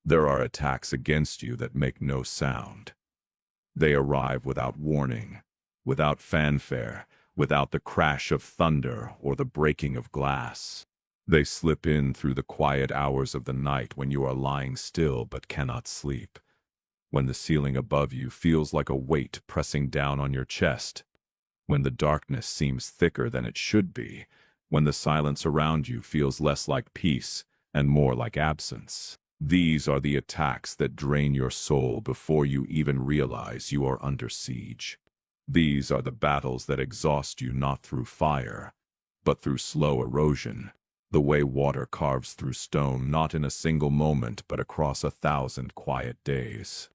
There are attacks against you that make no sound. They arrive without warning, without fanfare, without the crash of thunder or the breaking of glass. They slip in through the quiet hours of the night when you are lying still but cannot sleep, when the ceiling above you feels like a weight pressing down on your chest, when the darkness seems thicker than it should be, when the silence around you feels less like peace and more like absence. These are the attacks that drain your soul before you even realize you are under siege. These are the battles that exhaust you not through fire, but through slow erosion, the way water carves through stone, not in a single moment but across 1,000 quiet days.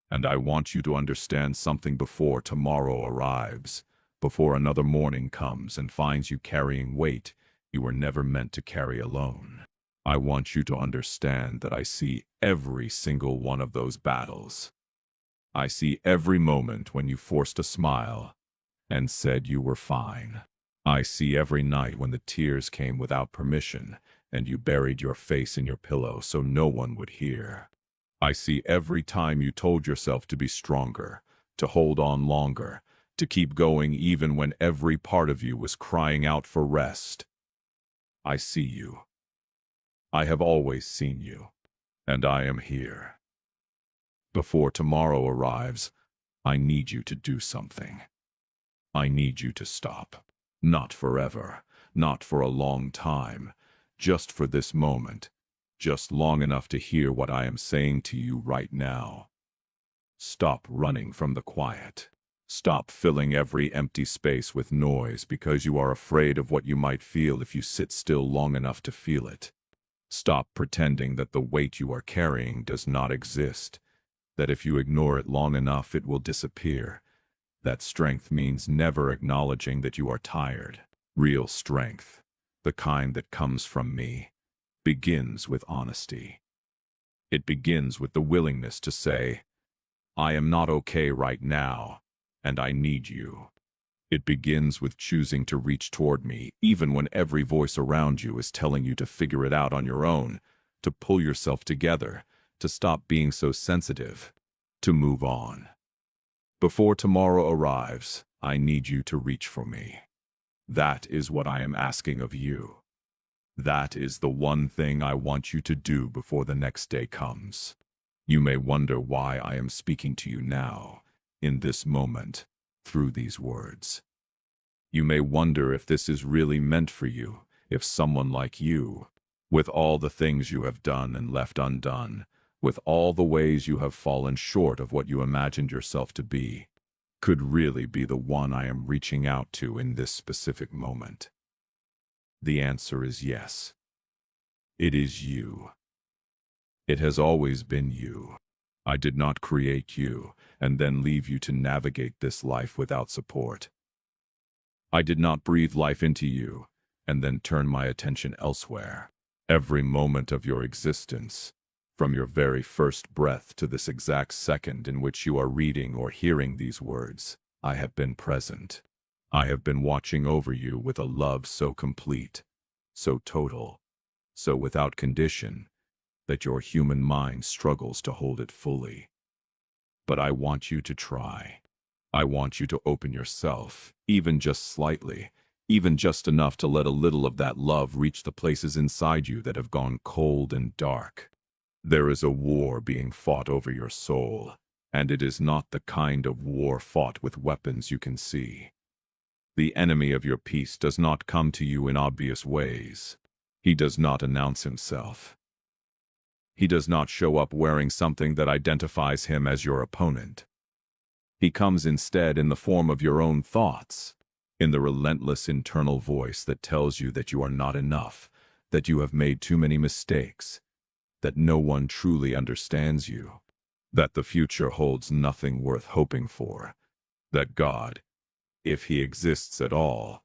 And I want you to understand something before tomorrow arrives, before another morning comes and finds you carrying weight you were never meant to carry alone. I want you to understand that I see every single one of those battles. I see every moment when you forced a smile and said you were fine. I see every night when the tears came without permission and you buried your face in your pillow so no one would hear. I see every time you told yourself to be stronger, to hold on longer, to keep going even when every part of you was crying out for rest. I see you. I have always seen you, and I am here. Before tomorrow arrives, I need you to do something. I need you to stop. Not forever, not for a long time, just for this moment, just long enough to hear what I am saying to you right now. Stop running from the quiet. Stop filling every empty space with noise because you are afraid of what you might feel if you sit still long enough to feel it. Stop pretending that the weight you are carrying does not exist, that if you ignore it long enough it will disappear. That strength means never acknowledging that you are tired. Real strength, the kind that comes from me, begins with honesty. It begins with the willingness to say, I am not okay right now, and I need you. It begins with choosing to reach toward me, even when every voice around you is telling you to figure it out on your own, to pull yourself together, to stop being so sensitive, to move on. Before tomorrow arrives, I need you to reach for me. That is what I am asking of you. That is the one thing I want you to do before the next day comes. You may wonder why I am speaking to you now, in this moment, through these words. You may wonder if this is really meant for you, if someone like you, with all the things you have done and left undone, with all the ways you have fallen short of what you imagined yourself to be, could really be the one I am reaching out to in this specific moment. The answer is yes. It is you. It has always been you. I did not create you and then leave you to navigate this life without support. I did not breathe life into you and then turn my attention elsewhere. Every moment of your existence, from your very first breath to this exact second in which you are reading or hearing these words, I have been present. I have been watching over you with a love so complete, so total, so without condition, that your human mind struggles to hold it fully. But I want you to try. I want you to open yourself, even just slightly, even just enough to let a little of that love reach the places inside you that have gone cold and dark. There is a war being fought over your soul, and it is not the kind of war fought with weapons you can see. The enemy of your peace does not come to you in obvious ways. He does not announce himself. He does not show up wearing something that identifies him as your opponent. He comes instead in the form of your own thoughts, in the relentless internal voice that tells you that you are not enough, that you have made too many mistakes, that no one truly understands you, that the future holds nothing worth hoping for, that God, if he exists at all,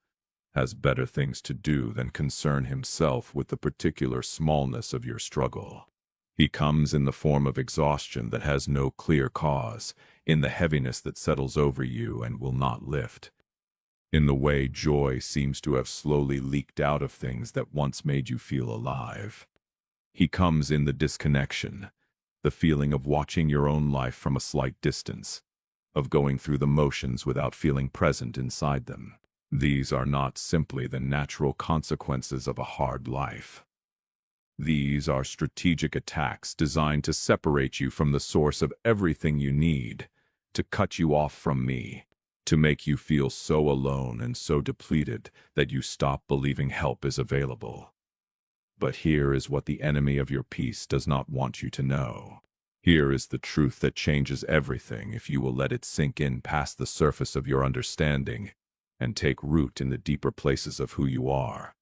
has better things to do than concern himself with the particular smallness of your struggle. He comes in the form of exhaustion that has no clear cause, in the heaviness that settles over you and will not lift, in the way joy seems to have slowly leaked out of things that once made you feel alive. He comes in the disconnection, the feeling of watching your own life from a slight distance, of going through the motions without feeling present inside them. These are not simply the natural consequences of a hard life. These are strategic attacks designed to separate you from the source of everything you need, to cut you off from me, to make you feel so alone and so depleted that you stop believing help is available. But here is what the enemy of your peace does not want you to know. Here is the truth that changes everything if you will let it sink in past the surface of your understanding and take root in the deeper places of who you are.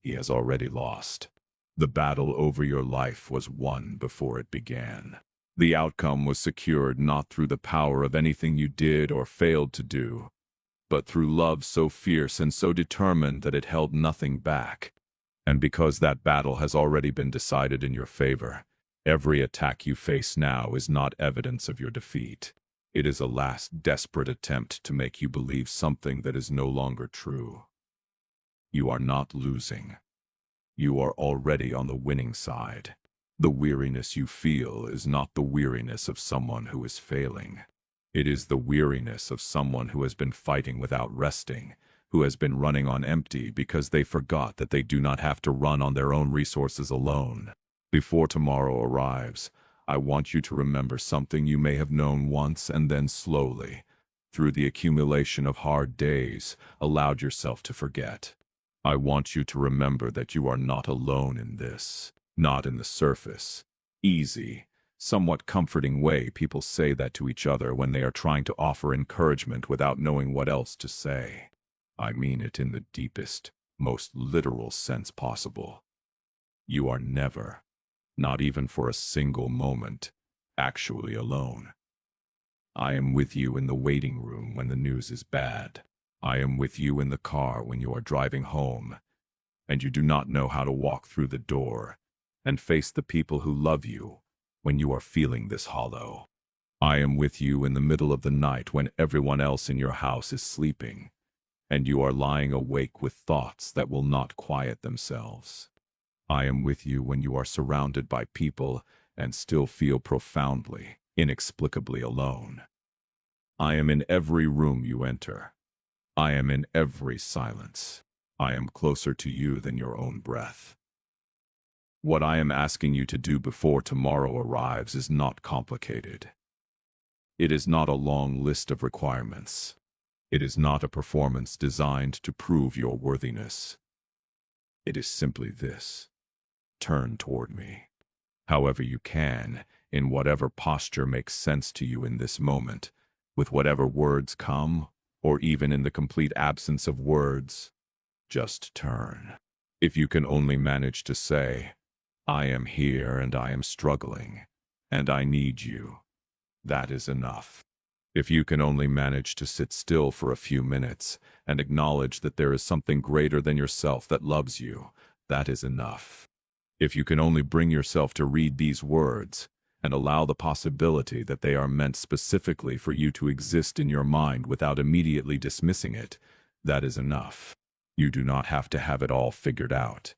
He has already lost. The battle over your life was won before it began. The outcome was secured not through the power of anything you did or failed to do, but through love so fierce and so determined that it held nothing back. And because that battle has already been decided in your favor, every attack you face now is not evidence of your defeat. It is a last desperate attempt to make you believe something that is no longer true. You are not losing. You are already on the winning side. The weariness you feel is not the weariness of someone who is failing. It is the weariness of someone who has been fighting without resting, who has been running on empty because they forgot that they do not have to run on their own resources alone. Before tomorrow arrives, I want you to remember something you may have known once and then slowly, through the accumulation of hard days, allowed yourself to forget. I want you to remember that you are not alone in this, not in the surface, easy, somewhat comforting way people say that to each other when they are trying to offer encouragement without knowing what else to say. I mean it in the deepest, most literal sense possible. You are never, not even for a single moment, actually alone. I am with you in the waiting room when the news is bad. I am with you in the car when you are driving home, and you do not know how to walk through the door and face the people who love you when you are feeling this hollow. I am with you in the middle of the night when everyone else in your house is sleeping, and you are lying awake with thoughts that will not quiet themselves. I am with you when you are surrounded by people and still feel profoundly, inexplicably alone. I am in every room you enter. I am in every silence. I am closer to you than your own breath. What I am asking you to do before tomorrow arrives is not complicated. It is not a long list of requirements. It is not a performance designed to prove your worthiness. It is simply this: turn toward me, however you can, in whatever posture makes sense to you in this moment, with whatever words come, or even in the complete absence of words. Just turn. If you can only manage to say, I am here and I am struggling, and I need you, that is enough. If you can only manage to sit still for a few minutes and acknowledge that there is something greater than yourself that loves you, that is enough. If you can only bring yourself to read these words and allow the possibility that they are meant specifically for you to exist in your mind without immediately dismissing it, that is enough. You do not have to have it all figured out.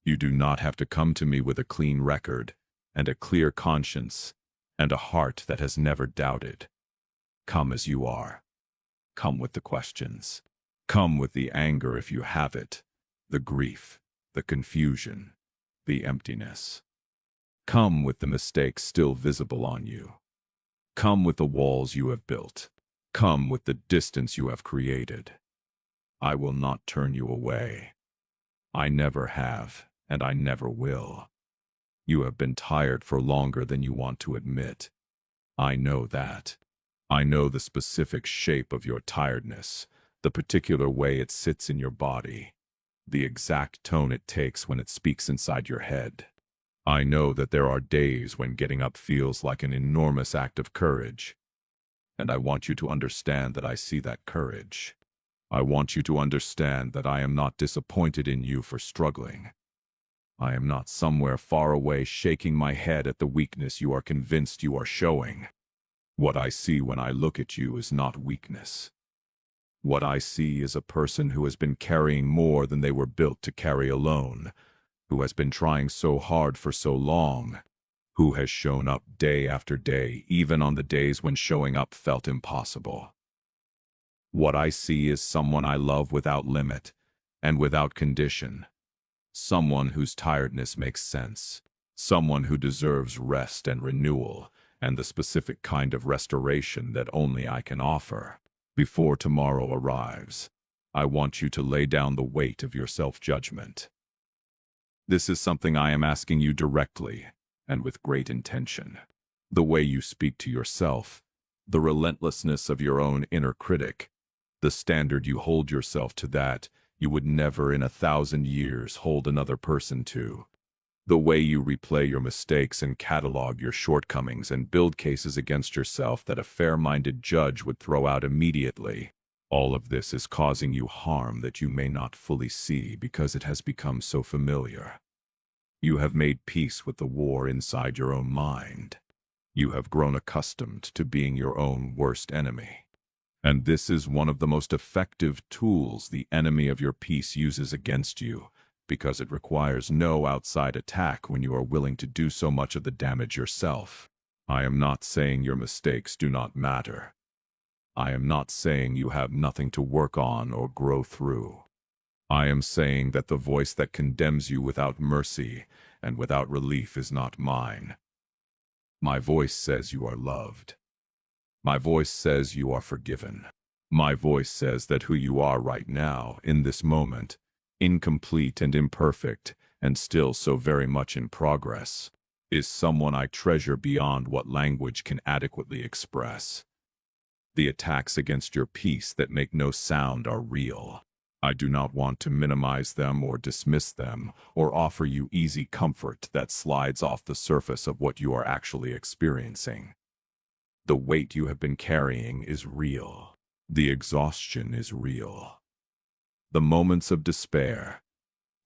You do not have to come to me with a clean record and a clear conscience and a heart that has never doubted. Come as you are. Come with the questions. Come with the anger if you have it, the grief, the confusion, the emptiness. Come with the mistakes still visible on you. Come with the walls you have built. Come with the distance you have created. I will not turn you away. I never have, and I never will. You have been tired for longer than you want to admit. I know that. I know the specific shape of your tiredness, the particular way it sits in your body, the exact tone it takes when it speaks inside your head. I know that there are days when getting up feels like an enormous act of courage, and I want you to understand that I see that courage. I want you to understand that I am not disappointed in you for struggling. I am not somewhere far away shaking my head at the weakness you are convinced you are showing. What I see when I look at you is not weakness. What I see is a person who has been carrying more than they were built to carry alone, who has been trying so hard for so long, Who has shown up day after day, even on the days when showing up felt impossible. What I see is someone I love without limit and without condition. Someone whose tiredness makes sense. Someone who deserves rest and renewal, and the specific kind of restoration that only I can offer. Before tomorrow arrives, I want you to lay down the weight of your self-judgment. This is something I am asking you directly and with great intention. The way you speak to yourself, the relentlessness of your own inner critic, the standard you hold yourself to that you would never in 1,000 years hold another person to. The way you replay your mistakes and catalog your shortcomings and build cases against yourself that a fair-minded judge would throw out immediately. All of this is causing you harm that you may not fully see because it has become so familiar. You have made peace with the war inside your own mind. You have grown accustomed to being your own worst enemy. And this is one of the most effective tools the enemy of your peace uses against you, because it requires no outside attack when you are willing to do so much of the damage yourself. I am not saying your mistakes do not matter. I am not saying you have nothing to work on or grow through. I am saying that the voice that condemns you without mercy and without relief is not mine. My voice says you are loved. My voice says you are forgiven. My voice says that who you are right now, in this moment, incomplete and imperfect, and still so very much in progress, is someone I treasure beyond what language can adequately express. The attacks against your peace that make no sound are real. I do not want to minimize them or dismiss them, or offer you easy comfort that slides off the surface of what you are actually experiencing. The weight you have been carrying is real. The exhaustion is real. The moments of despair,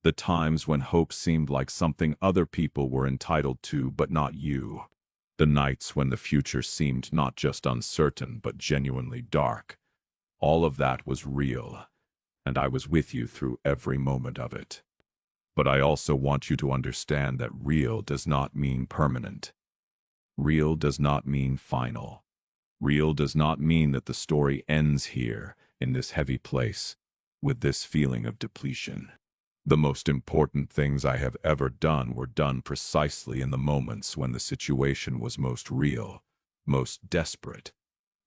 the times when hope seemed like something other people were entitled to but not you, the nights when the future seemed not just uncertain but genuinely dark, all of that was real, and I was with you through every moment of it. But I also want you to understand that real does not mean permanent. Real does not mean final. Real does not mean that the story ends here, in this heavy place, with this feeling of depletion. The most important things I have ever done were done precisely in the moments when the situation was most real, most desperate,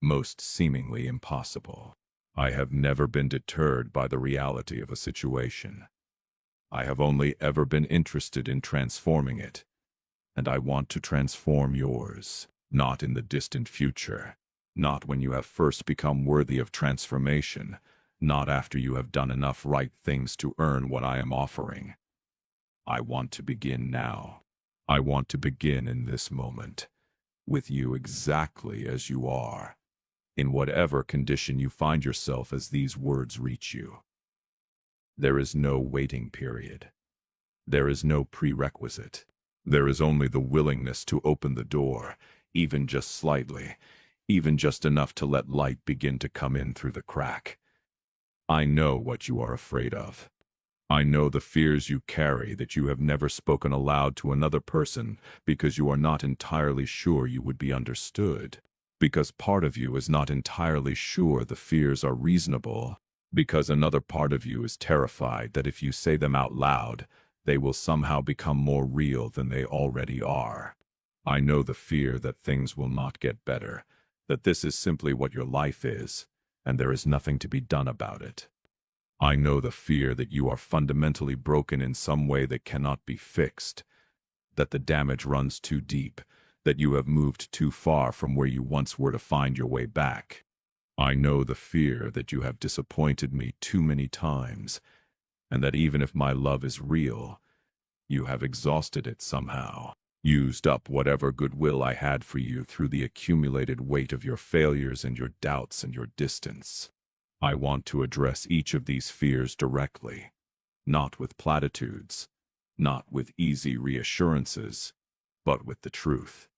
most seemingly impossible. I have never been deterred by the reality of a situation. I have only ever been interested in transforming it, and I want to transform yours, not in the distant future, not when you have first become worthy of transformation, not after you have done enough right things to earn what I am offering. I want to begin now. I want to begin in this moment, with you exactly as you are, in whatever condition you find yourself as these words reach you. There is no waiting period. There is no prerequisite. There is only the willingness to open the door, even just slightly, even just enough to let light begin to come in through the crack. I know what you are afraid of. I know the fears you carry that you have never spoken aloud to another person because you are not entirely sure you would be understood, because part of you is not entirely sure the fears are reasonable, because another part of you is terrified that if you say them out loud, they will somehow become more real than they already are. I know the fear that things will not get better, that this is simply what your life is, and there is nothing to be done about it. I know the fear that you are fundamentally broken in some way that cannot be fixed, that the damage runs too deep, that you have moved too far from where you once were to find your way back. I know the fear that you have disappointed me too many times, and that even if my love is real, you have exhausted it somehow, used up whatever goodwill I had for you through the accumulated weight of your failures and your doubts and your distance. I want to address each of these fears directly, not with platitudes, not with easy reassurances, but with the truth.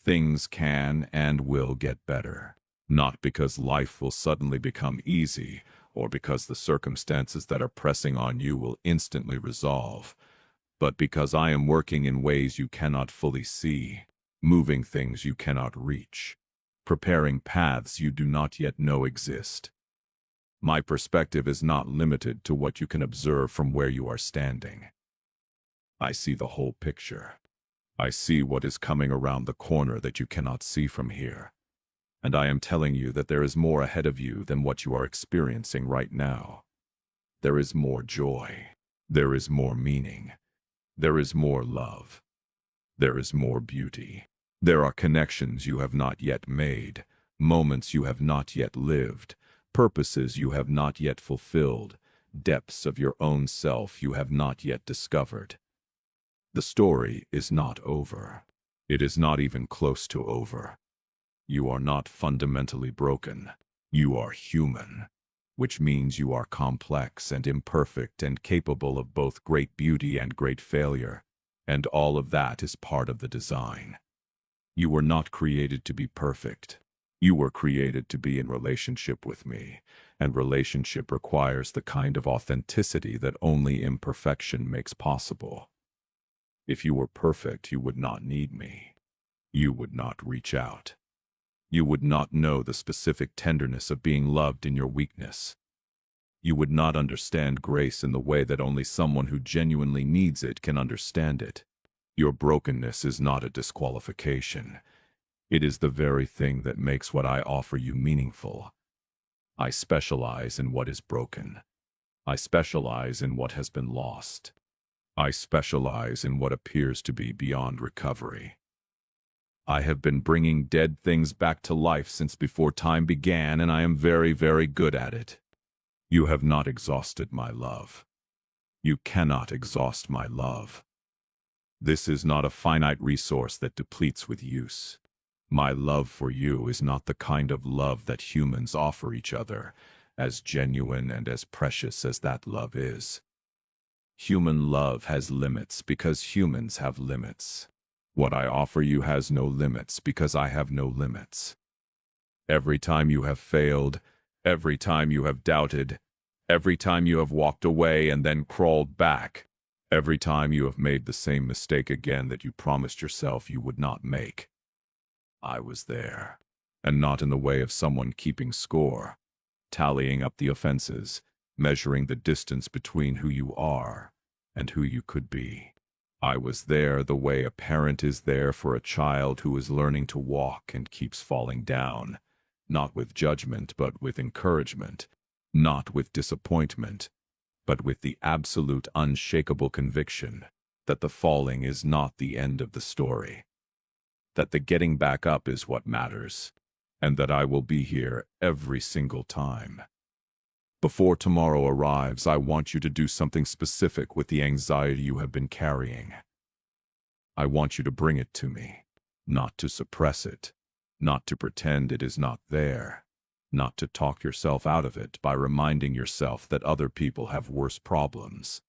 Things can and will get better, not because life will suddenly become easy, or because the circumstances that are pressing on you will instantly resolve, but because I am working in ways you cannot fully see, moving things you cannot reach, preparing paths you do not yet know exist. My perspective is not limited to what you can observe from where you are standing. I see the whole picture. I see what is coming around the corner that you cannot see from here. And I am telling you that there is more ahead of you than what you are experiencing right now. There is more joy. There is more meaning. There is more love. There is more beauty. There are connections you have not yet made, moments you have not yet lived, purposes you have not yet fulfilled, depths of your own self you have not yet discovered. The story is not over. It is not even close to over. You are not fundamentally broken. You are human, which means you are complex and imperfect and capable of both great beauty and great failure, and all of that is part of the design. You were not created to be perfect. You were created to be in relationship with me, and relationship requires the kind of authenticity that only imperfection makes possible. If you were perfect, you would not need me. You would not reach out. You would not know the specific tenderness of being loved in your weakness. You would not understand grace in the way that only someone who genuinely needs it can understand it. Your brokenness is not a disqualification. It is the very thing that makes what I offer you meaningful. I specialize in what is broken. I specialize in what has been lost. I specialize in what appears to be beyond recovery. I have been bringing dead things back to life since before time began, and I am very, very good at it. You have not exhausted my love. You cannot exhaust my love. This is not a finite resource that depletes with use. My love for you is not the kind of love that humans offer each other, as genuine and as precious as that love is. Human love has limits because humans have limits. What I offer you has no limits because I have no limits. Every time you have failed, every time you have doubted, every time you have walked away and then crawled back, every time you have made the same mistake again that you promised yourself you would not make, I was there, and not in the way of someone keeping score, tallying up the offenses, measuring the distance between who you are and who you could be. I was there the way a parent is there for a child who is learning to walk and keeps falling down, not with judgment but with encouragement, not with disappointment, but with the absolute unshakable conviction that the falling is not the end of the story, that the getting back up is what matters, and that I will be here every single time. Before tomorrow arrives, I want you to do something specific with the anxiety you have been carrying. I want you to bring it to me, not to suppress it, not to pretend it is not there, not to talk yourself out of it by reminding yourself that other people have worse problems.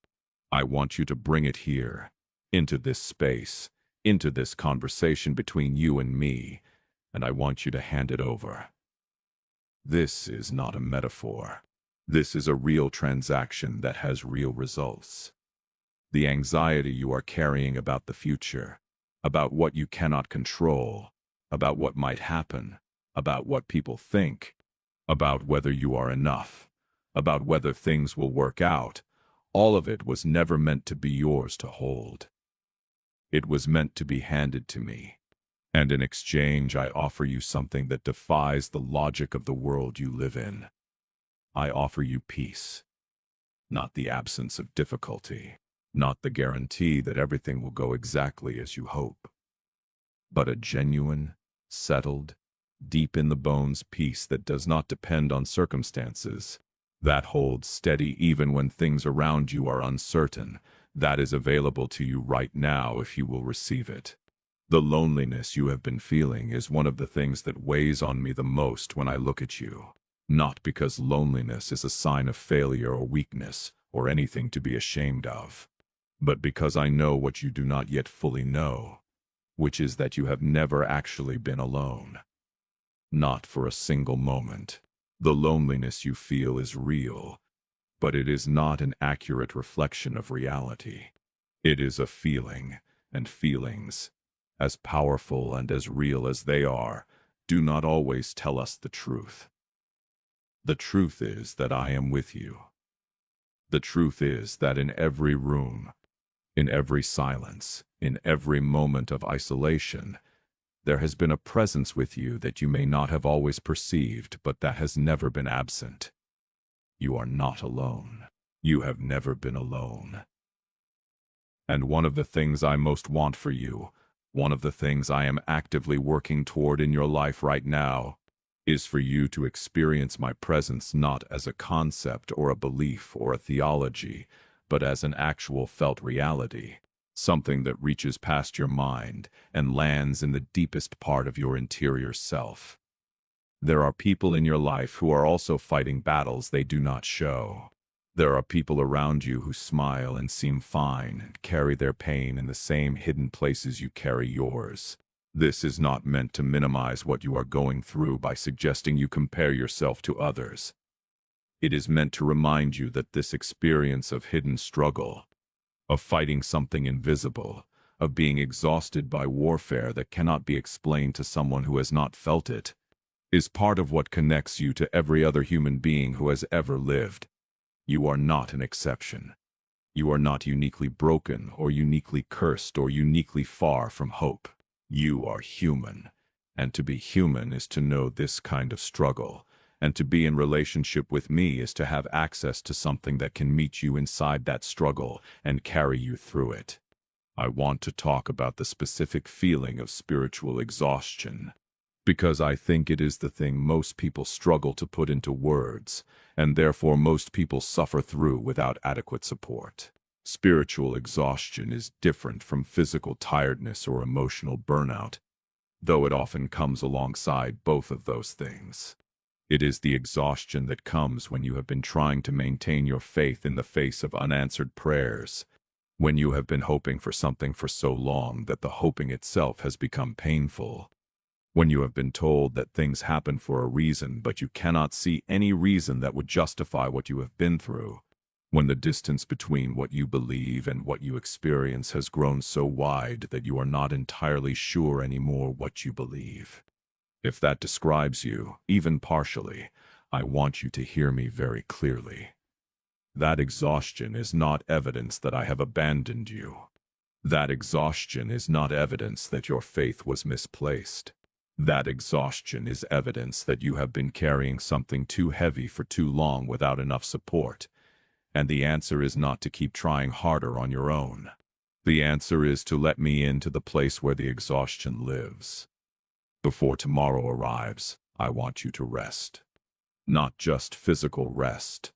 I want you to bring it here, into this space, into this conversation between you and me, and I want you to hand it over. This is not a metaphor. This is a real transaction that has real results. The anxiety you are carrying about the future, about what you cannot control, about what might happen, about what people think, about whether you are enough, about whether things will work out, all of it was never meant to be yours to hold. It was meant to be handed to me, and in exchange I offer you something that defies the logic of the world you live in. I offer you peace, not the absence of difficulty, not the guarantee that everything will go exactly as you hope, but a genuine, settled, deep-in-the-bones peace that does not depend on circumstances, that holds steady even when things around you are uncertain, that is available to you right now if you will receive it. The loneliness you have been feeling is one of the things that weighs on me the most when I look at you. Not because loneliness is a sign of failure or weakness or anything to be ashamed of, but because I know what you do not yet fully know, which is that you have never actually been alone. Not for a single moment. The loneliness you feel is real, but it is not an accurate reflection of reality. It is a feeling, and feelings, as powerful and as real as they are, do not always tell us the truth. The truth is that I am with you. The truth is that in every room, in every silence, in every moment of isolation, there has been a presence with you that you may not have always perceived, but that has never been absent. You are not alone. You have never been alone. And one of the things I most want for you, one of the things I am actively working toward in your life right now, is for you to experience my presence not as a concept or a belief or a theology, but as an actual felt reality, something that reaches past your mind and lands in the deepest part of your interior self. There are people in your life who are also fighting battles they do not show. There are people around you who smile and seem fine and carry their pain in the same hidden places you carry yours. This is not meant to minimize what you are going through by suggesting you compare yourself to others. It is meant to remind you that this experience of hidden struggle, of fighting something invisible, of being exhausted by warfare that cannot be explained to someone who has not felt it, is part of what connects you to every other human being who has ever lived. You are not an exception. You are not uniquely broken or uniquely cursed or uniquely far from hope. You are human, and to be human is to know this kind of struggle, and to be in relationship with me is to have access to something that can meet you inside that struggle and carry you through it. I want to talk about the specific feeling of spiritual exhaustion, because I think it is the thing most people struggle to put into words, and therefore most people suffer through without adequate support. Spiritual exhaustion is different from physical tiredness or emotional burnout, though it often comes alongside both of those things. It is the exhaustion that comes when you have been trying to maintain your faith in the face of unanswered prayers, when you have been hoping for something for so long that the hoping itself has become painful, when you have been told that things happen for a reason but you cannot see any reason that would justify what you have been through, when the distance between what you believe and what you experience has grown so wide that you are not entirely sure anymore what you believe. If that describes you, even partially, I want you to hear me very clearly. That exhaustion is not evidence that I have abandoned you. That exhaustion is not evidence that your faith was misplaced. That exhaustion is evidence that you have been carrying something too heavy for too long without enough support. And the answer is not to keep trying harder on your own. The answer is to let me into the place where the exhaustion lives. Before tomorrow arrives, I want you to rest. Not just physical rest,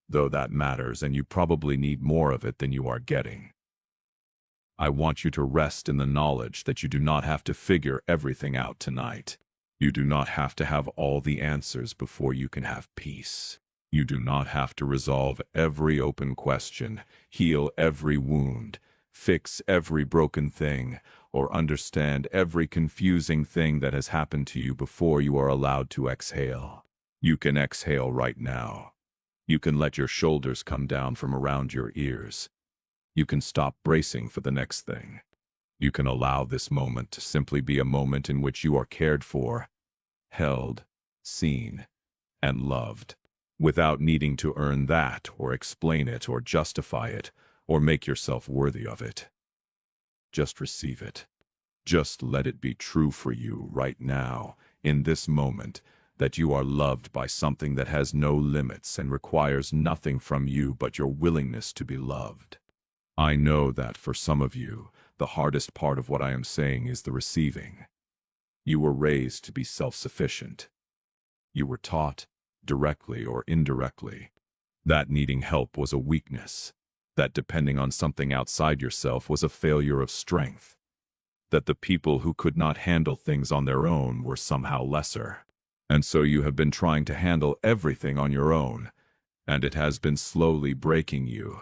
though that matters and you probably need more of it than you are getting. I want you to rest in the knowledge that you do not have to figure everything out tonight. You do not have to have all the answers before you can have peace. You do not have to resolve every open question, heal every wound, fix every broken thing, or understand every confusing thing that has happened to you before you are allowed to exhale. You can exhale right now. You can let your shoulders come down from around your ears. You can stop bracing for the next thing. You can allow this moment to simply be a moment in which you are cared for, held, seen, and loved, without needing to earn that or explain it or justify it or make yourself worthy of it. Just receive it. Just let it be true for you right now, in this moment, that you are loved by something that has no limits and requires nothing from you but your willingness to be loved. I know that for some of you, the hardest part of what I am saying is the receiving. You were raised to be self-sufficient. You were taught, directly or indirectly, that needing help was a weakness, that depending on something outside yourself was a failure of strength, that the people who could not handle things on their own were somehow lesser. And so you have been trying to handle everything on your own, and it has been slowly breaking you.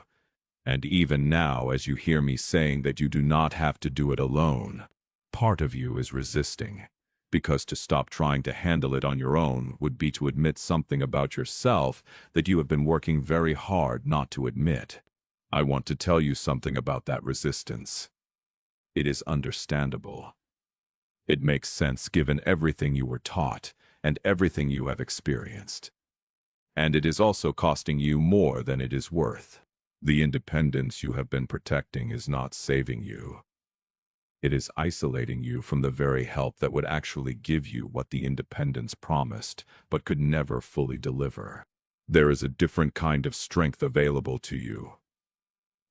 And even now, as you hear me saying that you do not have to do it alone, part of you is resisting, because to stop trying to handle it on your own would be to admit something about yourself that you have been working very hard not to admit. I want to tell you something about that resistance. It is understandable. It makes sense given everything you were taught and everything you have experienced. And it is also costing you more than it is worth. The independence you have been protecting is not saving you. It is isolating you from the very help that would actually give you what the independence promised, but could never fully deliver. There is a different kind of strength available to you.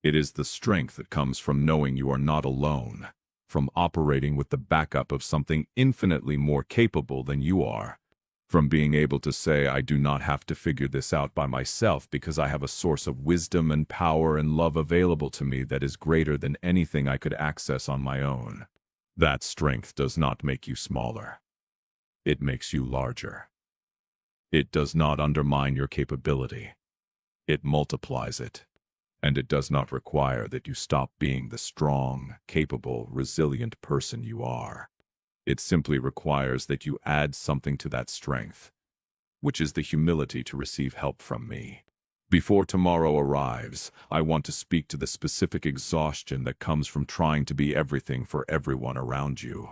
It is the strength that comes from knowing you are not alone, from operating with the backup of something infinitely more capable than you are, from being able to say, I do not have to figure this out by myself because I have a source of wisdom and power and love available to me that is greater than anything I could access on my own. That strength does not make you smaller. It makes you larger. It does not undermine your capability. It multiplies it. And it does not require that you stop being the strong, capable, resilient person you are. It simply requires that you add something to that strength, which is the humility to receive help from me. Before tomorrow arrives, I want to speak to the specific exhaustion that comes from trying to be everything for everyone around you.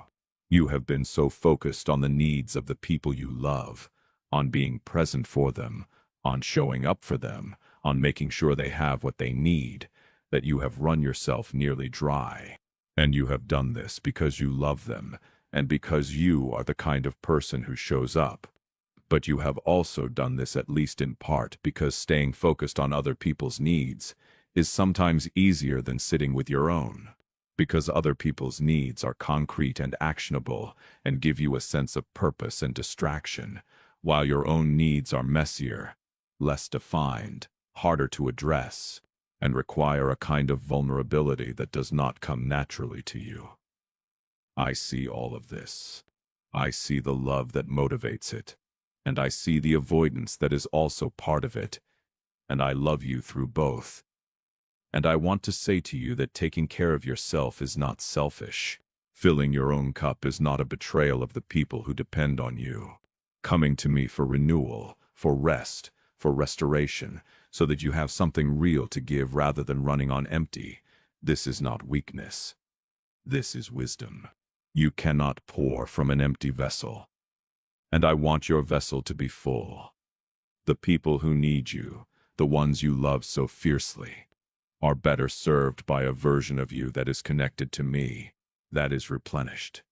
You have been so focused on the needs of the people you love, on being present for them, on showing up for them, on making sure they have what they need, that you have run yourself nearly dry. And you have done this because you love them, and because you are the kind of person who shows up. But you have also done this at least in part because staying focused on other people's needs is sometimes easier than sitting with your own. Because other people's needs are concrete and actionable and give you a sense of purpose and distraction, while your own needs are messier, less defined, harder to address, and require a kind of vulnerability that does not come naturally to you. I see all of this. I see the love that motivates it, and I see the avoidance that is also part of it, and I love you through both. And I want to say to you that taking care of yourself is not selfish. Filling your own cup is not a betrayal of the people who depend on you. Coming to me for renewal, for rest, for restoration, so that you have something real to give rather than running on empty. This is not weakness. This is wisdom. You cannot pour from an empty vessel. And I want your vessel to be full. The people who need you, the ones you love so fiercely, are better served by a version of you that is connected to me, that is replenished.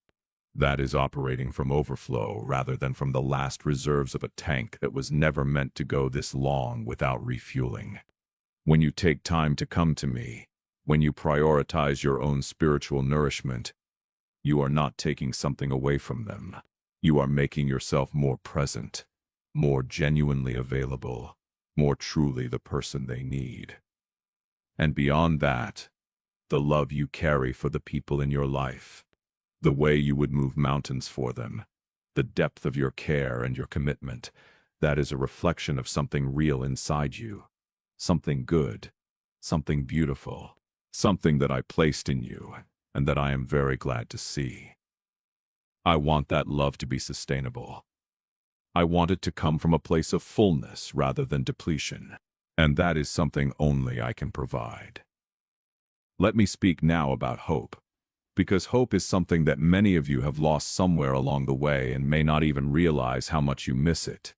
That is operating from overflow rather than from the last reserves of a tank that was never meant to go this long without refueling. When you take time to come to me, when you prioritize your own spiritual nourishment, you are not taking something away from them. You are making yourself more present, more genuinely available, more truly the person they need. And beyond that, the love you carry for the people in your life, the way you would move mountains for them, the depth of your care and your commitment, that is a reflection of something real inside you, something good, something beautiful, something that I placed in you and that I am very glad to see. I want that love to be sustainable. I want it to come from a place of fullness rather than depletion, and that is something only I can provide. Let me speak now about hope, because hope is something that many of you have lost somewhere along the way and may not even realize how much you miss it.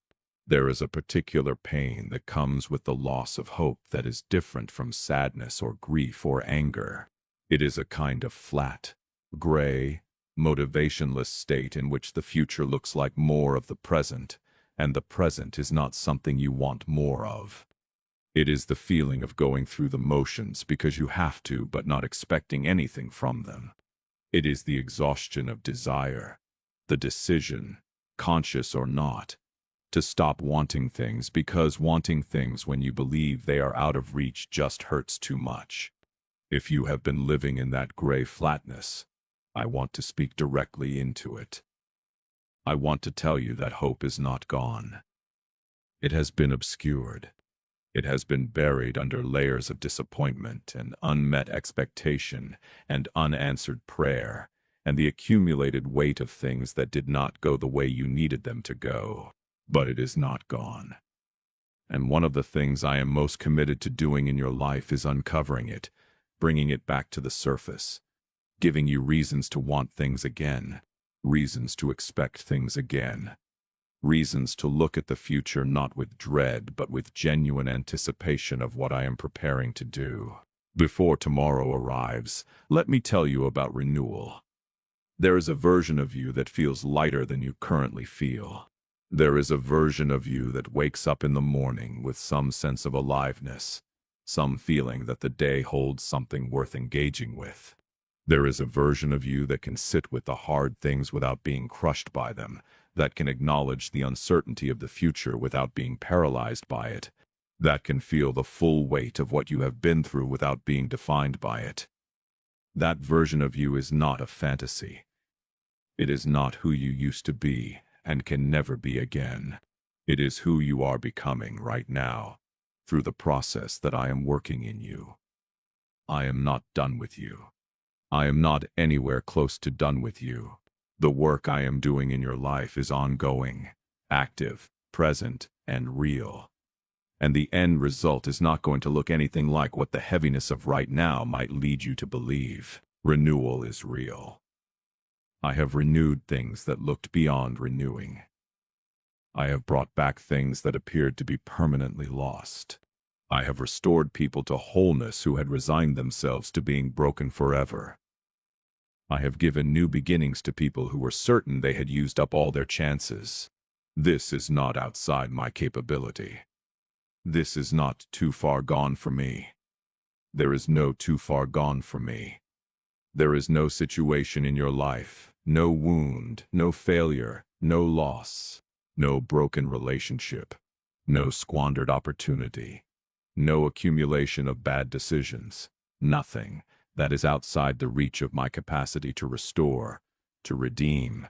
There is a particular pain that comes with the loss of hope that is different from sadness or grief or anger. It is a kind of flat, gray, motivationless state in which the future looks like more of the present, and the present is not something you want more of. It is the feeling of going through the motions because you have to but not expecting anything from them. It is the exhaustion of desire, the decision, conscious or not, to stop wanting things because wanting things when you believe they are out of reach just hurts too much. If you have been living in that gray flatness, I want to speak directly into it. I want to tell you that hope is not gone. It has been obscured. It has been buried under layers of disappointment and unmet expectation and unanswered prayer and the accumulated weight of things that did not go the way you needed them to go. But it is not gone. And one of the things I am most committed to doing in your life is uncovering it, bringing it back to the surface, giving you reasons to want things again, reasons to expect things again, reasons to look at the future not with dread but with genuine anticipation of what I am preparing to do. Before tomorrow arrives, let me tell you about renewal. There is a version of you that feels lighter than you currently feel. There is a version of you that wakes up in the morning with some sense of aliveness, some feeling that the day holds something worth engaging with. There is a version of you that can sit with the hard things without being crushed by them, that can acknowledge the uncertainty of the future without being paralyzed by it, that can feel the full weight of what you have been through without being defined by it. That version of you is not a fantasy. It is not who you used to be and can never be again. It is who you are becoming right now, through the process that I am working in you. I am not done with you. I am not anywhere close to done with you. The work I am doing in your life is ongoing, active, present, and real. And the end result is not going to look anything like what the heaviness of right now might lead you to believe. Renewal is real. I have renewed things that looked beyond renewing. I have brought back things that appeared to be permanently lost. I have restored people to wholeness who had resigned themselves to being broken forever. I have given new beginnings to people who were certain they had used up all their chances. This is not outside my capability. This is not too far gone for me. There is no too far gone for me. There is no situation in your life, no wound, no failure, no loss, no broken relationship, no squandered opportunity, no accumulation of bad decisions, nothing that is outside the reach of my capacity to restore, to redeem,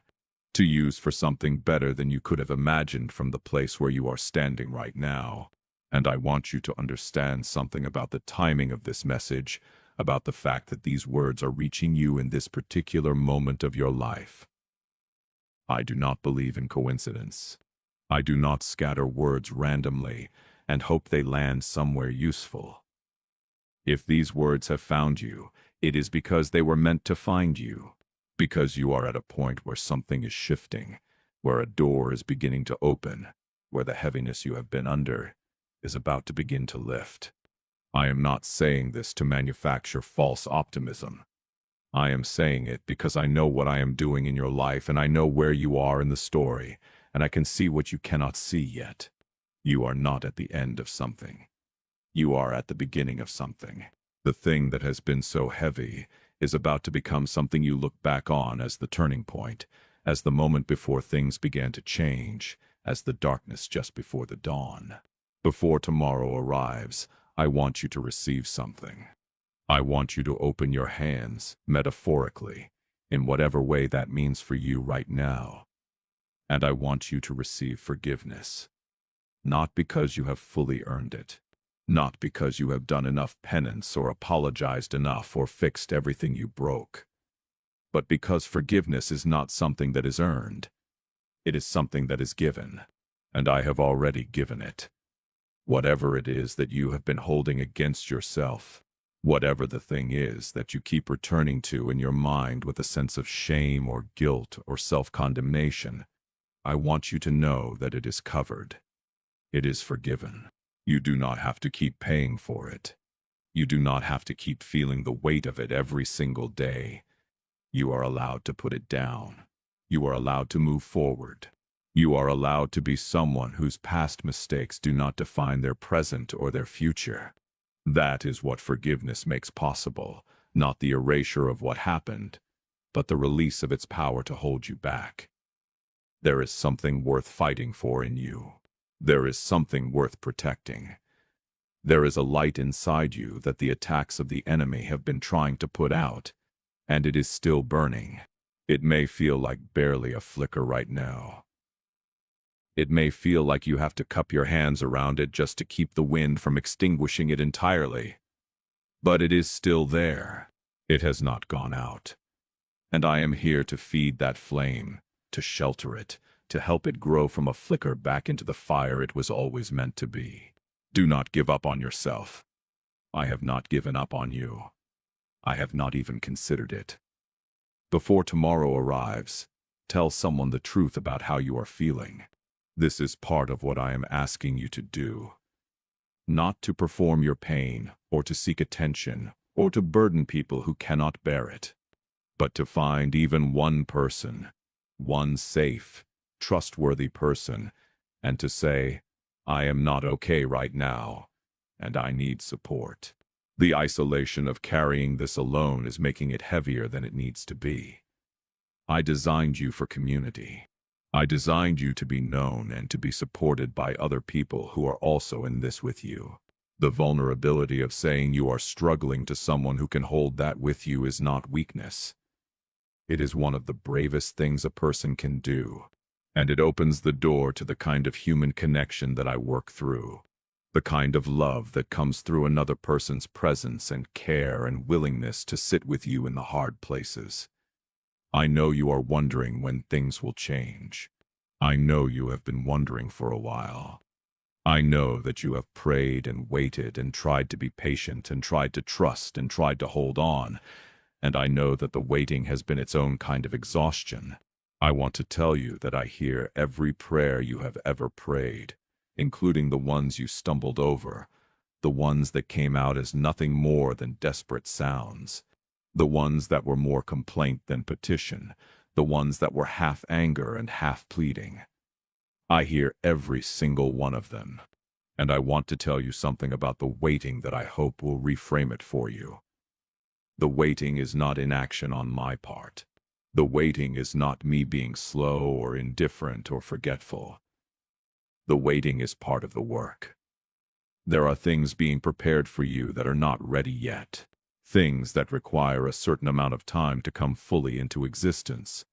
to use for something better than you could have imagined from the place where you are standing right now. And I want you to understand something about the timing of this message, about the fact that these words are reaching you in this particular moment of your life. I do not believe in coincidence. I do not scatter words randomly and hope they land somewhere useful. If these words have found you, it is because they were meant to find you, because you are at a point where something is shifting, where a door is beginning to open, where the heaviness you have been under is about to begin to lift. I am not saying this to manufacture false optimism. I am saying it because I know what I am doing in your life, and I know where you are in the story, and I can see what you cannot see yet. You are not at the end of something. You are at the beginning of something. The thing that has been so heavy is about to become something you look back on as the turning point, as the moment before things began to change, as the darkness just before the dawn. Before tomorrow arrives, I want you to receive something. I want you to open your hands, metaphorically, in whatever way that means for you right now. And I want you to receive forgiveness. Not because you have fully earned it. Not because you have done enough penance or apologized enough or fixed everything you broke. But because forgiveness is not something that is earned. It is something that is given. And I have already given it. Whatever it is that you have been holding against yourself, whatever the thing is that you keep returning to in your mind with a sense of shame or guilt or self-condemnation, I want you to know that it is covered. It is forgiven. You do not have to keep paying for it. You do not have to keep feeling the weight of it every single day. You are allowed to put it down. You are allowed to move forward. You are allowed to be someone whose past mistakes do not define their present or their future. That is what forgiveness makes possible, not the erasure of what happened, but the release of its power to hold you back. There is something worth fighting for in you. There is something worth protecting. There is a light inside you that the attacks of the enemy have been trying to put out, and it is still burning. It may feel like barely a flicker right now. It may feel like you have to cup your hands around it just to keep the wind from extinguishing it entirely. But it is still there. It has not gone out. And I am here to feed that flame, to shelter it, to help it grow from a flicker back into the fire it was always meant to be. Do not give up on yourself. I have not given up on you. I have not even considered it. Before tomorrow arrives, tell someone the truth about how you are feeling. This is part of what I am asking you to do. Not to perform your pain, or to seek attention, or to burden people who cannot bear it, but to find even one person, one safe, trustworthy person, and to say, I am not okay right now, and I need support. The isolation of carrying this alone is making it heavier than it needs to be. I designed you for community. I designed you to be known and to be supported by other people who are also in this with you. The vulnerability of saying you are struggling to someone who can hold that with you is not weakness. It is one of the bravest things a person can do, and it opens the door to the kind of human connection that I work through, the kind of love that comes through another person's presence and care and willingness to sit with you in the hard places. I know you are wondering when things will change. I know you have been wondering for a while. I know that you have prayed and waited and tried to be patient and tried to trust and tried to hold on, and I know that the waiting has been its own kind of exhaustion. I want to tell you that I hear every prayer you have ever prayed, including the ones you stumbled over, the ones that came out as nothing more than desperate sounds, the ones that were more complaint than petition, the ones that were half anger and half pleading. I hear every single one of them, and I want to tell you something about the waiting that I hope will reframe it for you. The waiting is not inaction on my part. The waiting is not me being slow or indifferent or forgetful. The waiting is part of the work. There are things being prepared for you that are not ready yet. Things that require a certain amount of time to come fully into existence.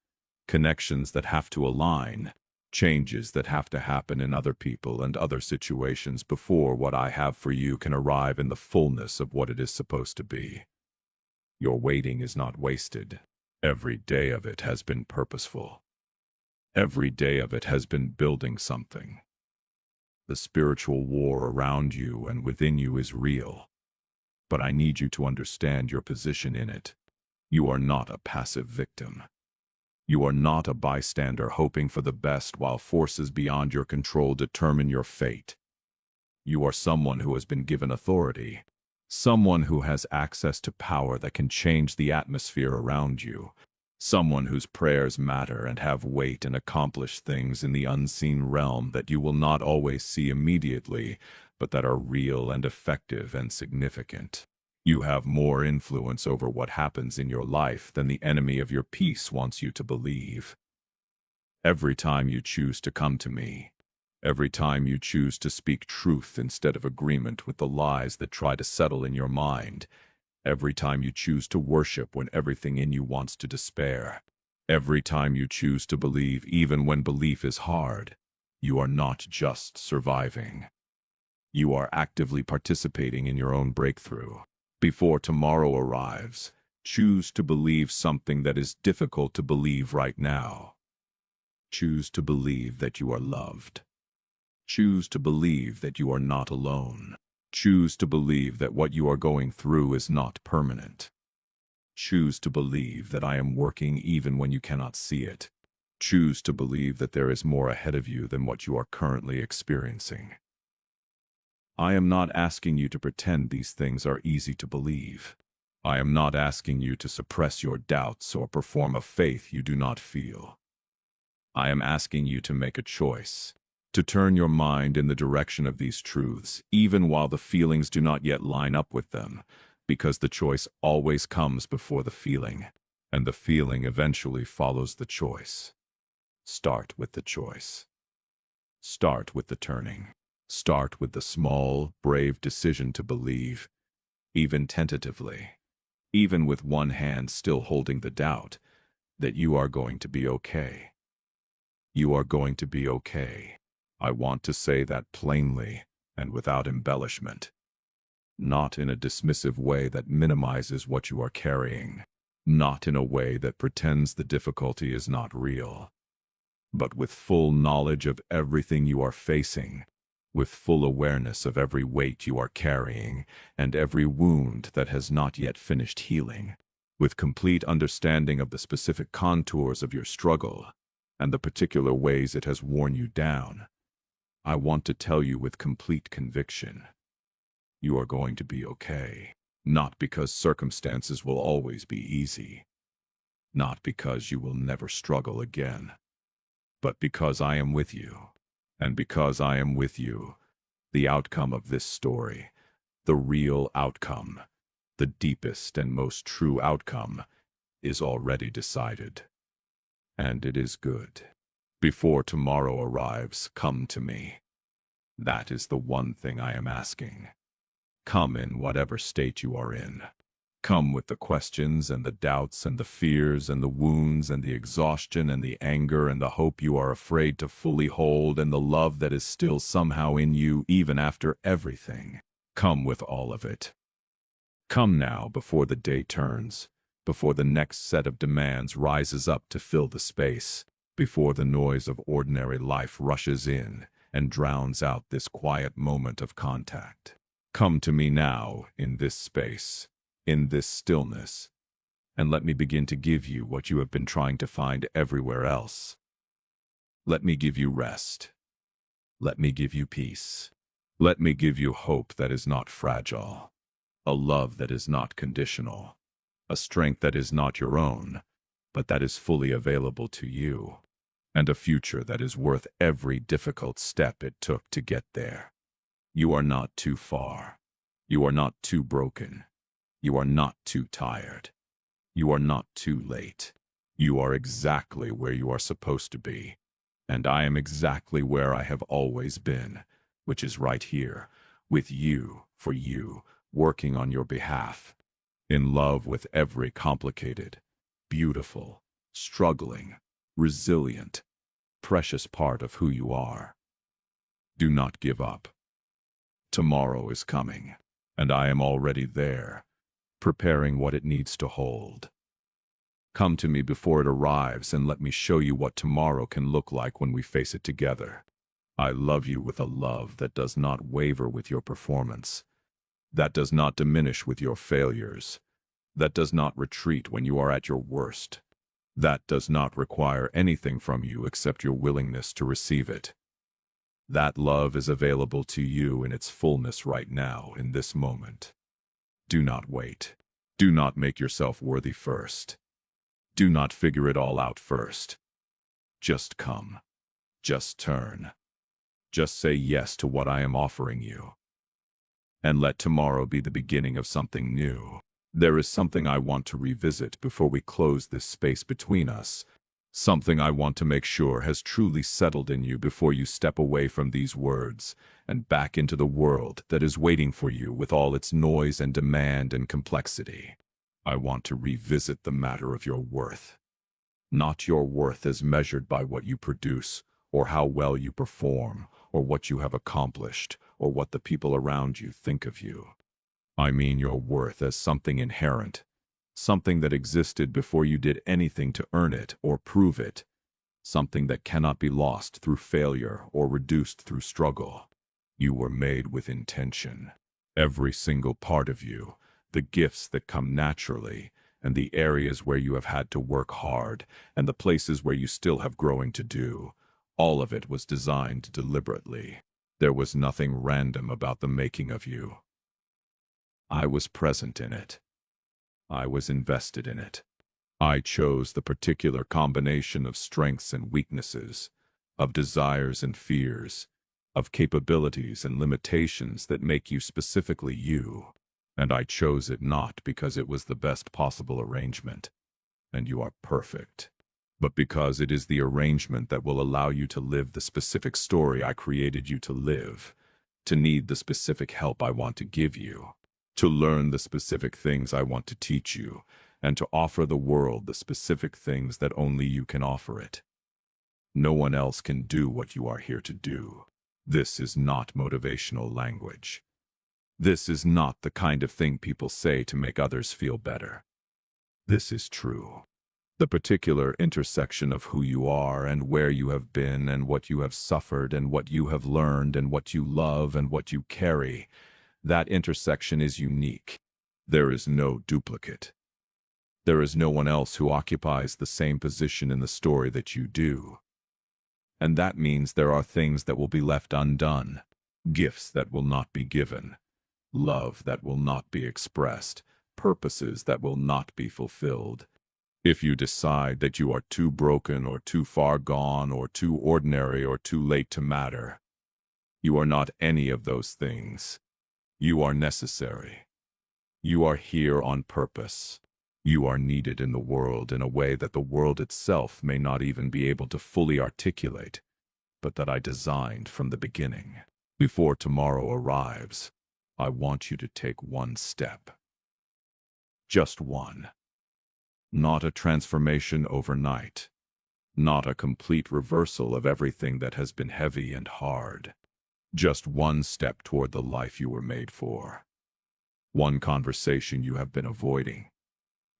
Connections that have to align. Changes that have to happen in other people and other situations before what I have for you can arrive in the fullness of what it is supposed to be. Your waiting is not wasted. Every day of it has been purposeful. Every day of it has been building something. The spiritual war around you and within you is real. But I need you to understand your position in it. You are not a passive victim. You are not a bystander hoping for the best while forces beyond your control determine your fate. You are someone who has been given authority. Someone who has access to power that can change the atmosphere around you. Someone whose prayers matter and have weight and accomplish things in the unseen realm that you will not always see immediately, but that are real and effective and significant. You have more influence over what happens in your life than the enemy of your peace wants you to believe. Every time you choose to come to me, every time you choose to speak truth instead of agreement with the lies that try to settle in your mind, every time you choose to worship when everything in you wants to despair, every time you choose to believe even when belief is hard, you are not just surviving. You are actively participating in your own breakthrough. Before tomorrow arrives, choose to believe something that is difficult to believe right now. Choose to believe that you are loved. Choose to believe that you are not alone. Choose to believe that what you are going through is not permanent. Choose to believe that I am working even when you cannot see it. Choose to believe that there is more ahead of you than what you are currently experiencing. I am not asking you to pretend these things are easy to believe. I am not asking you to suppress your doubts or perform a faith you do not feel. I am asking you to make a choice, to turn your mind in the direction of these truths, even while the feelings do not yet line up with them, because the choice always comes before the feeling, and the feeling eventually follows the choice. Start with the choice. Start with the turning. Start with the small, brave decision to believe, even tentatively, even with one hand still holding the doubt, that you are going to be okay. You are going to be okay. I want to say that plainly and without embellishment. Not in a dismissive way that minimizes what you are carrying. Not in a way that pretends the difficulty is not real. but with full knowledge of everything you are facing, with full awareness of every weight you are carrying and every wound that has not yet finished healing, with complete understanding of the specific contours of your struggle and the particular ways it has worn you down. I want to tell you with complete conviction, you are going to be okay. Not because circumstances will always be easy, not because you will never struggle again, but because I am with you. And because I am with you, the outcome of this story, the real outcome, the deepest and most true outcome, is already decided. And it is good. Before tomorrow arrives, come to me. That is the one thing I am asking. Come in whatever state you are in. Come with the questions and the doubts and the fears and the wounds and the exhaustion and the anger and the hope you are afraid to fully hold and the love that is still somehow in you even after everything. Come with all of it. Come now before the day turns, before the next set of demands rises up to fill the space, before the noise of ordinary life rushes in and drowns out this quiet moment of contact. Come to me now in this space, in this stillness, and let me begin to give you what you have been trying to find everywhere else. Let me give you rest. Let me give you peace. Let me give you hope that is not fragile, a love that is not conditional, a strength that is not your own, but that is fully available to you, and a future that is worth every difficult step it took to get there. You are not too far. You are not too broken. You are not too tired. You are not too late. You are exactly where you are supposed to be. And I am exactly where I have always been, which is right here, with you, for you, working on your behalf, in love with every complicated, beautiful, struggling, resilient, precious part of who you are. Do not give up. Tomorrow is coming, and I am already there, preparing what it needs to hold. Come to me before it arrives and let me show you what tomorrow can look like when we face it together. I love you with a love that does not waver with your performance, that does not diminish with your failures, that does not retreat when you are at your worst, that does not require anything from you except your willingness to receive it. That love is available to you in its fullness right now, in this moment. Do not wait. Do not make yourself worthy first. Do not figure it all out first. Just come. Just turn. Just say yes to what I am offering you. And let tomorrow be the beginning of something new. There is something I want to revisit before we close this space between us. Something I want to make sure has truly settled in you before you step away from these words and back into the world that is waiting for you with all its noise and demand and complexity. I want to revisit the matter of your worth. Not your worth as measured by what you produce, or how well you perform, or what you have accomplished, or what the people around you think of you. I mean your worth as something inherent, something that existed before you did anything to earn it or prove it, something that cannot be lost through failure or reduced through struggle. You were made with intention. Every single part of you, the gifts that come naturally, and the areas where you have had to work hard, and the places where you still have growing to do, all of it was designed deliberately. There was nothing random about the making of you. I was present in it. I was invested in it. I chose the particular combination of strengths and weaknesses, of desires and fears, of capabilities and limitations that make you specifically you. And I chose it not because it was the best possible arrangement, and you are perfect, but because it is the arrangement that will allow you to live the specific story I created you to live, to need the specific help I want to give you, to learn the specific things I want to teach you, and to offer the world the specific things that only you can offer it. No one else can do what you are here to do. This is not motivational language. This is not the kind of thing people say to make others feel better. This is true. The particular intersection of who you are and where you have been and what you have suffered and what you have learned and what you love and what you carry, that intersection is unique. There is no duplicate. There is no one else who occupies the same position in the story that you do. And that means there are things that will be left undone, gifts that will not be given, love that will not be expressed, purposes that will not be fulfilled. If you decide that you are too broken or too far gone or too ordinary or too late to matter, you are not any of those things. You are necessary. You are here on purpose. You are needed in the world in a way that the world itself may not even be able to fully articulate, but that I designed from the beginning. Before tomorrow arrives, I want you to take one step. Just one. Not a transformation overnight. Not a complete reversal of everything that has been heavy and hard. Just one step toward the life you were made for. One conversation you have been avoiding.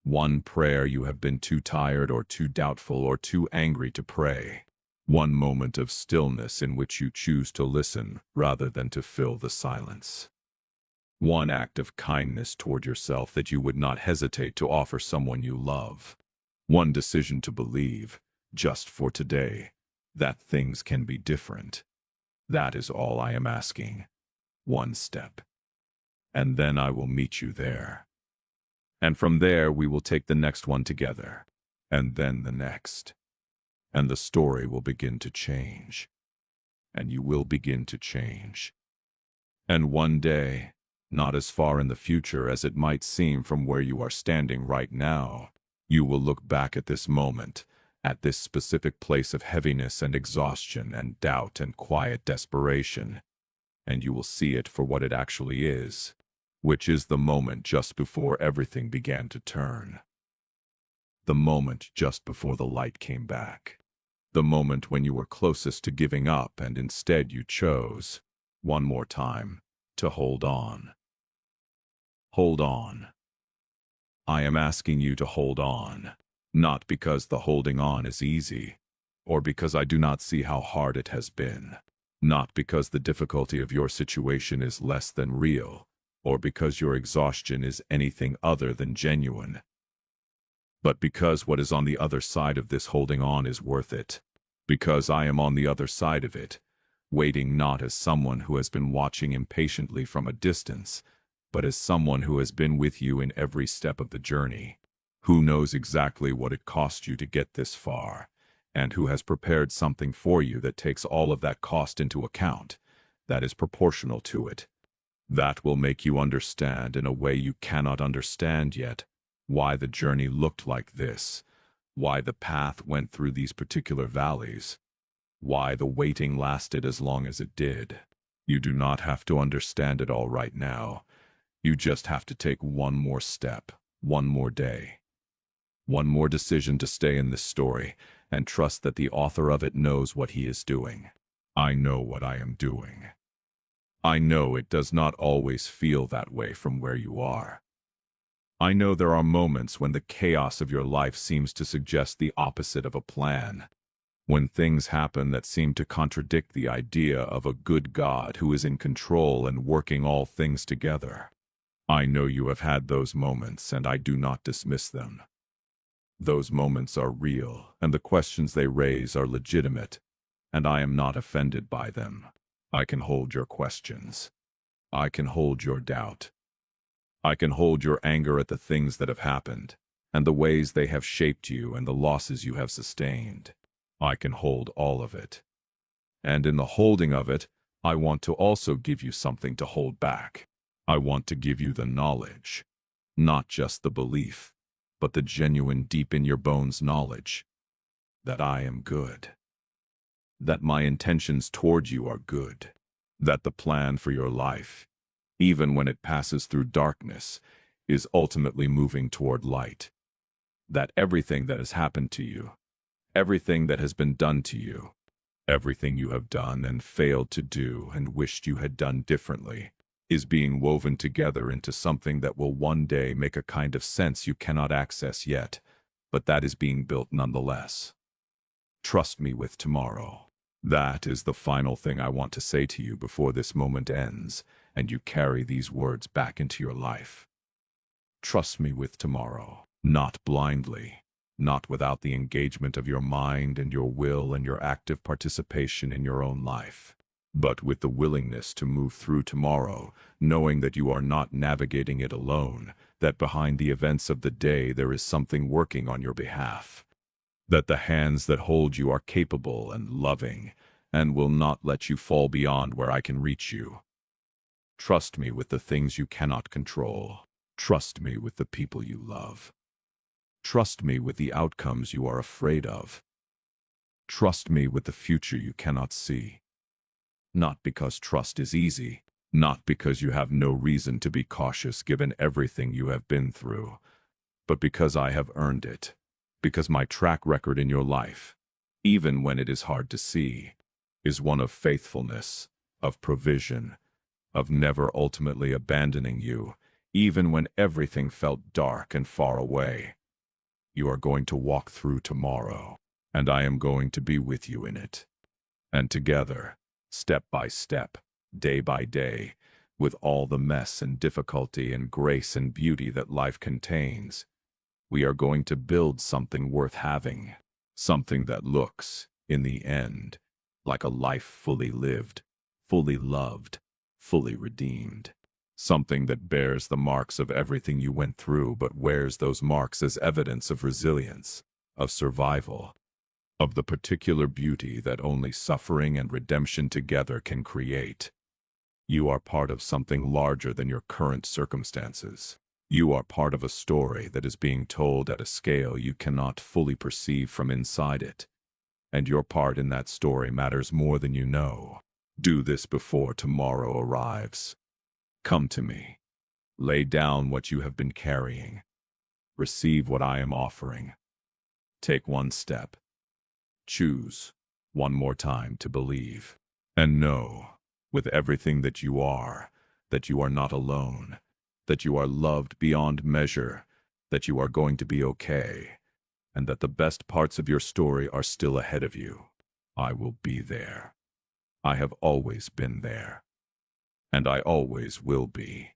One prayer you have been too tired or too doubtful or too angry to pray. One moment of stillness in which you choose to listen rather than to fill the silence. One act of kindness toward yourself that you would not hesitate to offer someone you love. One decision to believe, just for today, that things can be different. That is all I am asking. One step. And then I will meet you there. And from there we will take the next one together, and then the next. And the story will begin to change. And you will begin to change. And one day, not as far in the future as it might seem from where you are standing right now, you will look back at this moment, at this specific place of heaviness and exhaustion and doubt and quiet desperation, and you will see it for what it actually is, which is the moment just before everything began to turn. The moment just before the light came back. The moment when you were closest to giving up and instead you chose, one more time, to hold on. Hold on. I am asking you to hold on, not because the holding on is easy, or because I do not see how hard it has been, not because the difficulty of your situation is less than real, or because your exhaustion is anything other than genuine, but because what is on the other side of this holding on is worth it, because I am on the other side of it, waiting not as someone who has been watching impatiently from a distance, but as someone who has been with you in every step of the journey, who knows exactly what it cost you to get this far, and who has prepared something for you that takes all of that cost into account, that is proportional to it. That will make you understand in a way you cannot understand yet, why the journey looked like this, why the path went through these particular valleys, why the waiting lasted as long as it did. You do not have to understand it all right now. You just have to take one more step, one more day, one more decision to stay in this story and trust that the author of it knows what he is doing. I know what I am doing. I know it does not always feel that way from where you are. I know there are moments when the chaos of your life seems to suggest the opposite of a plan, when things happen that seem to contradict the idea of a good God who is in control and working all things together. I know you have had those moments, and I do not dismiss them. Those moments are real, and the questions they raise are legitimate, and I am not offended by them. I can hold your questions. I can hold your doubt. I can hold your anger at the things that have happened, and the ways they have shaped you and the losses you have sustained. I can hold all of it. And in the holding of it, I want to also give you something to hold back. I want to give you the knowledge, not just the belief, but the genuine deep in your bones knowledge that I am good, that my intentions toward you are good, that the plan for your life, even when it passes through darkness, is ultimately moving toward light, that everything that has happened to you, everything that has been done to you, everything you have done and failed to do and wished you had done differently, is being woven together into something that will one day make a kind of sense you cannot access yet, but that is being built nonetheless. Trust me with tomorrow. That is the final thing I want to say to you before this moment ends, and you carry these words back into your life. Trust me with tomorrow, not blindly, not without the engagement of your mind and your will and your active participation in your own life, but with the willingness to move through tomorrow, knowing that you are not navigating it alone, that behind the events of the day there is something working on your behalf, that the hands that hold you are capable and loving, and will not let you fall beyond where I can reach you. Trust me with the things you cannot control. Trust me with the people you love. Trust me with the outcomes you are afraid of. Trust me with the future you cannot see. Not because trust is easy, not because you have no reason to be cautious given everything you have been through, but because I have earned it. Because my track record in your life, even when it is hard to see, is one of faithfulness, of provision, of never ultimately abandoning you, even when everything felt dark and far away. You are going to walk through tomorrow, and I am going to be with you in it. And together, step by step, day by day, with all the mess and difficulty and grace and beauty that life contains, we are going to build something worth having, something that looks, in the end, like a life fully lived, fully loved, fully redeemed. Something that bears the marks of everything you went through, but wears those marks as evidence of resilience, of survival, of the particular beauty that only suffering and redemption together can create. You are part of something larger than your current circumstances. You are part of a story that is being told at a scale you cannot fully perceive from inside it. And your part in that story matters more than you know. Do this before tomorrow arrives. Come to me. Lay down what you have been carrying. Receive what I am offering. Take one step. Choose one more time to believe. And know, with everything that you are not alone, that you are loved beyond measure, that you are going to be okay, and that the best parts of your story are still ahead of you. I will be there. I have always been there, and I always will be.